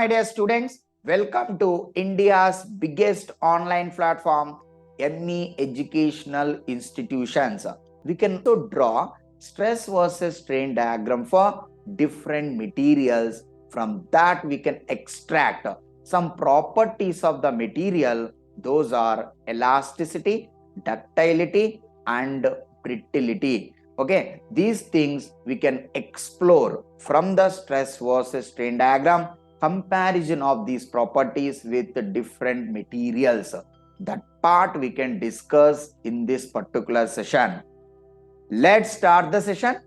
my dear students. Welcome to India's biggest online platform, ME Educational Institutions. We can also draw stress versus strain diagram for different materials. From that, we can extract some properties of the material. Those are elasticity, ductility, and brittlity. Okay, these things we can explore from the stress versus strain diagram, comparison of these properties with the different materials. That part we can discuss in this particular session. Let's start the session.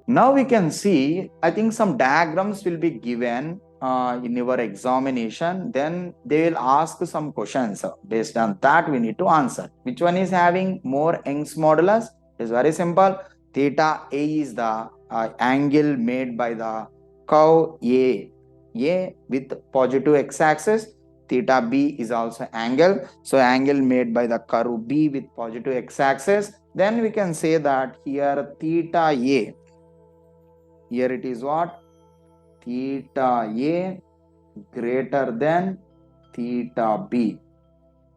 Now we can see, I think some diagrams will be given in your examination. Then they will ask some questions. Based on that, we need to answer. Which one is having more Young's modulus? It's very simple. Theta A is the angle made by the curve A with positive x-axis. Theta B is also angle. So angle made by the curve B with positive x-axis. Then we can say that here theta A. Here it is what? Theta A greater than theta B.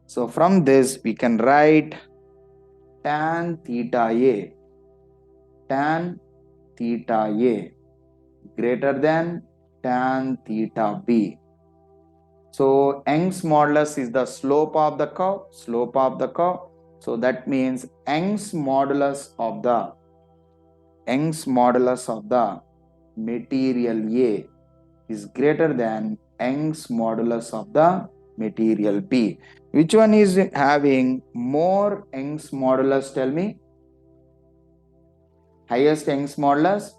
So from this we can write tan theta A. Tan theta A greater than tan theta B. So Young's modulus is the slope of the curve. Slope of the curve. So that means Young's modulus of the material A is greater than Young's modulus of the material B. Which one is having more Young's modulus? Tell me. Highest Young's modulus?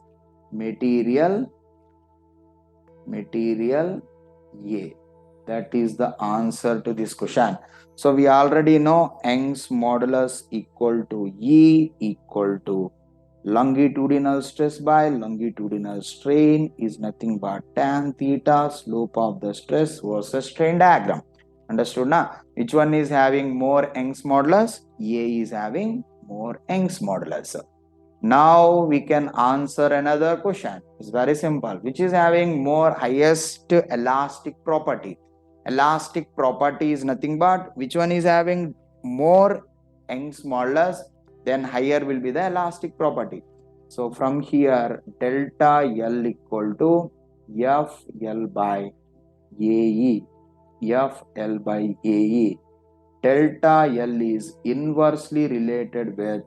Material A. That is the answer to this question. So we already know Young's modulus equal to E equal to longitudinal stress by longitudinal strain is nothing but tan theta, slope of the stress versus strain diagram. Understood now? Which one is having more Young's modulus? A is having more Young's modulus. Now we can answer another question. It's very simple. Which is having more highest elastic property? Elastic property is nothing but which one is having more Young's modulus? Then higher will be the elastic property. So from here, delta L equal to FL by AE. FL by AE. Delta L is inversely related with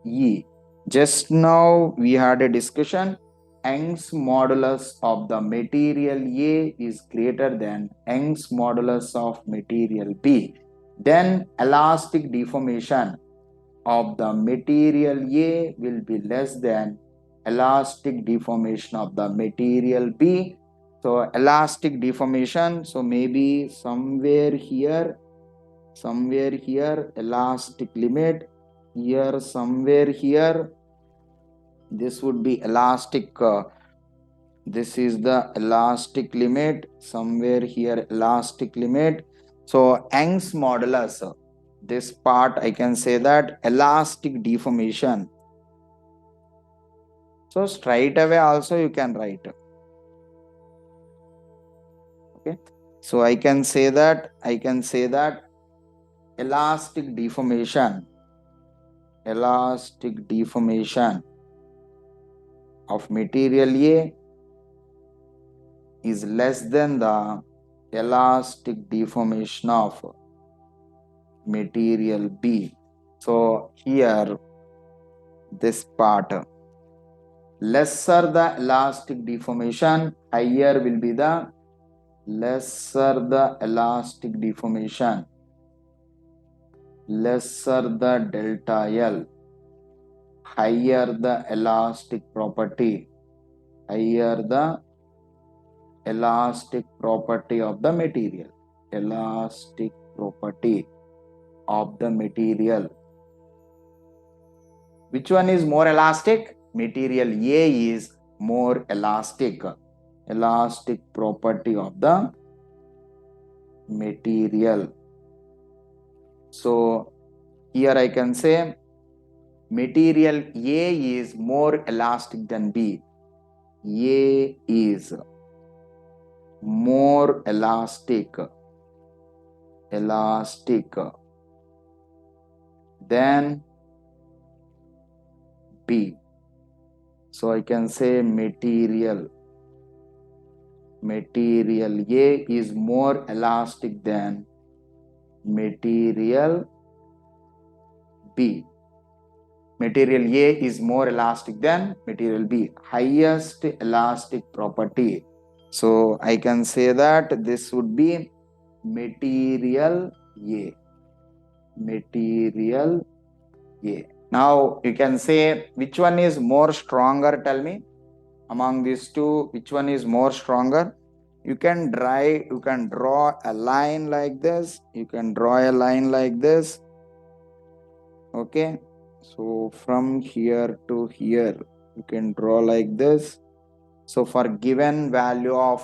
E. Just now we had a discussion. Young's modulus of the material A is greater than Young's modulus of material B. Then elastic deformation of the material A will be less than elastic deformation of the material B. So elastic deformation, so maybe somewhere here elastic limit, here somewhere here this would be elastic, this is the elastic limit, somewhere here elastic limit. So Young's modulus, this part I can say that elastic deformation. So straight away also you can write. Okay, so I can say that elastic deformation of material A is less than the elastic deformation of material B. So here this part, lesser the elastic deformation, higher will be the lesser the elastic deformation, lesser the delta L, higher the elastic property, higher the elastic property of the material, elastic property of the material. Which one is more elastic? Material A is more elastic. Elastic property of the material. So here I can say material A is more elastic than B. A is more elastic than B. So I can say material A is more elastic than material B. Material A is more elastic than material B. Highest elastic property. So I can say that this would be material A. Material A. Now you can say which one is more stronger, tell me. Among these two, which one is more stronger? You can draw a line like this. You can draw a line like this. Okay. So from here to here, you can draw like this. So for given value of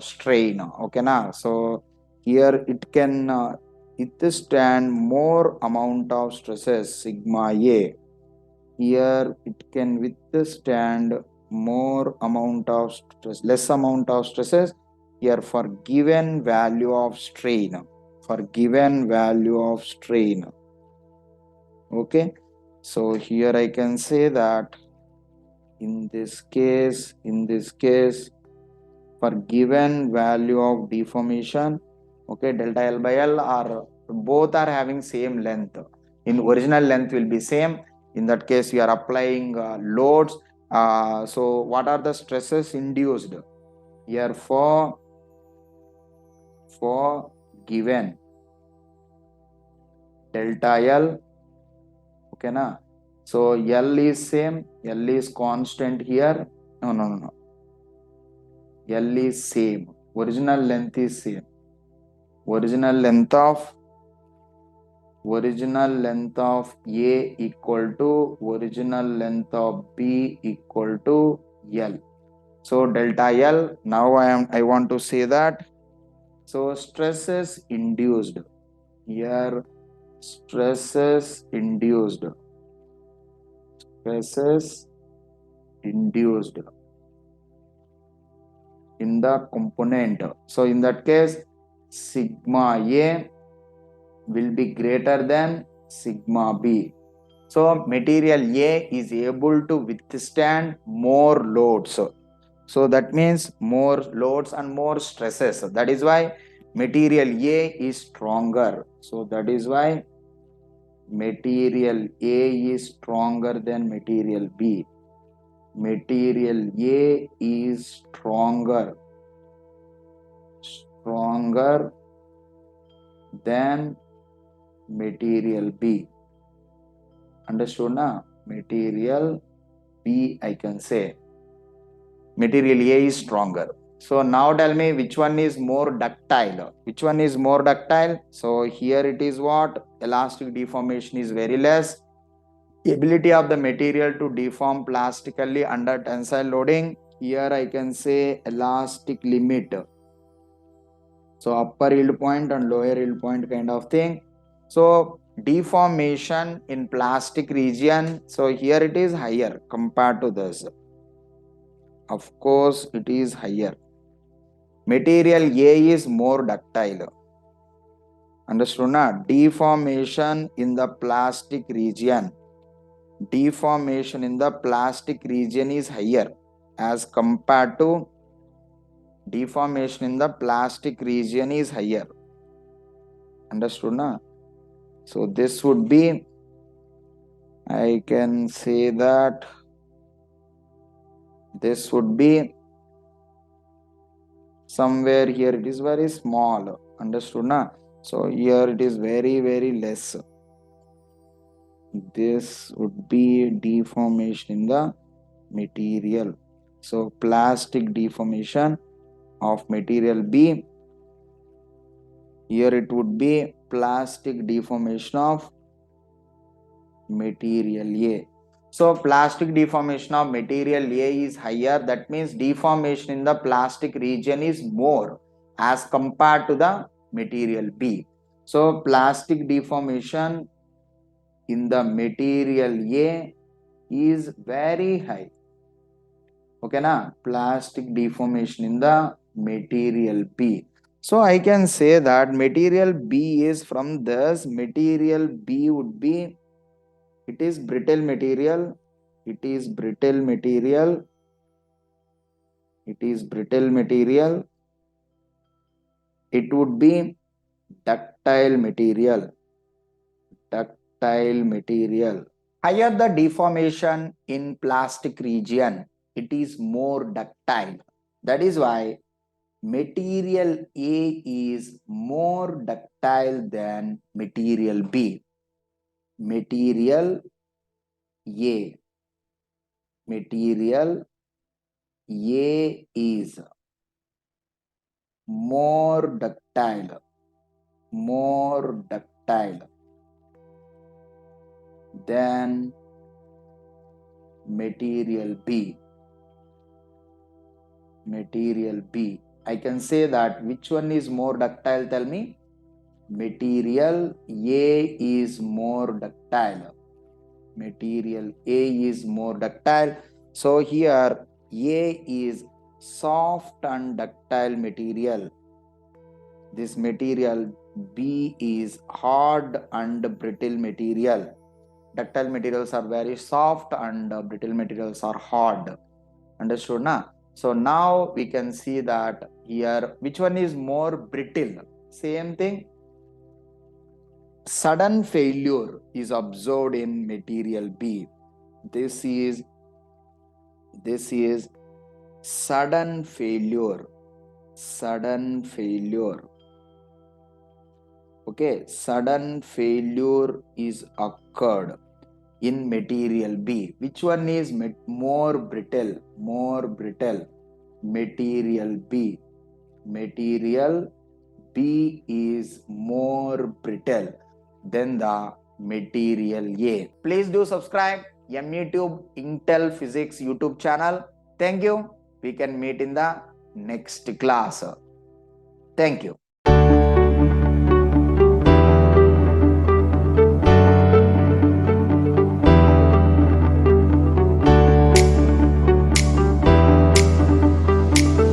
strain, okay na. So here it can withstand more amount of stresses, sigma A. Here it can withstand more amount of stress, less amount of stresses. Here for given value of strain, okay. So here I can say that in this case, for given value of deformation, okay, delta L by L are both are having same length. In original length will be same. In that case, we are applying loads. So what are the stresses induced here for given delta L? Okay na. So L is same. L is constant here. No. L is same. Original length is same. Original length of A equal to original length of B equal to L. So delta L. Now I want to say that. So stresses induced here. Stresses induced in the component. So in that case, sigma A will be greater than sigma B. So material A is able to withstand more loads. So that means more loads and more stresses. That is why material A is stronger. So that is why material A is stronger than material B. Material A is stronger than material B. Understood na? Material B, I can say. Material A is stronger. So now tell me which one is more ductile. Which one is more ductile? So here it is what? Elastic deformation is very less. Ability of the material to deform plastically under tensile loading. Here I can say elastic limit. So upper yield point and lower yield point kind of thing. So deformation in plastic region. So here it is higher compared to this. Of course, it is higher. Material A is more ductile. Understood na? Deformation in the plastic region. Deformation in the plastic region is higher as compared to deformation in the plastic region is higher. Understood na? So this would be, I can say that this would be somewhere here it is very small. Understood na? So here it is very less. This would be deformation in the material. So plastic deformation of material B. Here it would be plastic deformation of material A. So plastic deformation of material A is higher. That means deformation in the plastic region is more as compared to the material B. So plastic deformation in the material A is very high. Okay na? Plastic deformation in the material B. So I can say that material B is from this. Material B would be, it is brittle material. It is brittle material. It is brittle material. It would be ductile material. Ductile material. Higher the deformation in plastic region, it is more ductile. That is why material A is more ductile than material B. Material A. Material A is more ductile than material B. Material B. I can say that which one is more ductile, tell me. Material A is more ductile. Material A is more ductile. So here A is soft and ductile material. This material B is hard and brittle material. Ductile materials are very soft and brittle materials are hard. Understood na? So now we can see that here which one is more brittle. Same thing. Sudden failure is observed in material B. This is sudden failure. Sudden failure. Okay, sudden failure is occurred in material B. Which one is more brittle? More brittle. Material B. Material B is more brittle than the material A. Please do subscribe METube Intel Physics YouTube channel. Thank you. We can meet in the next class. Thank you.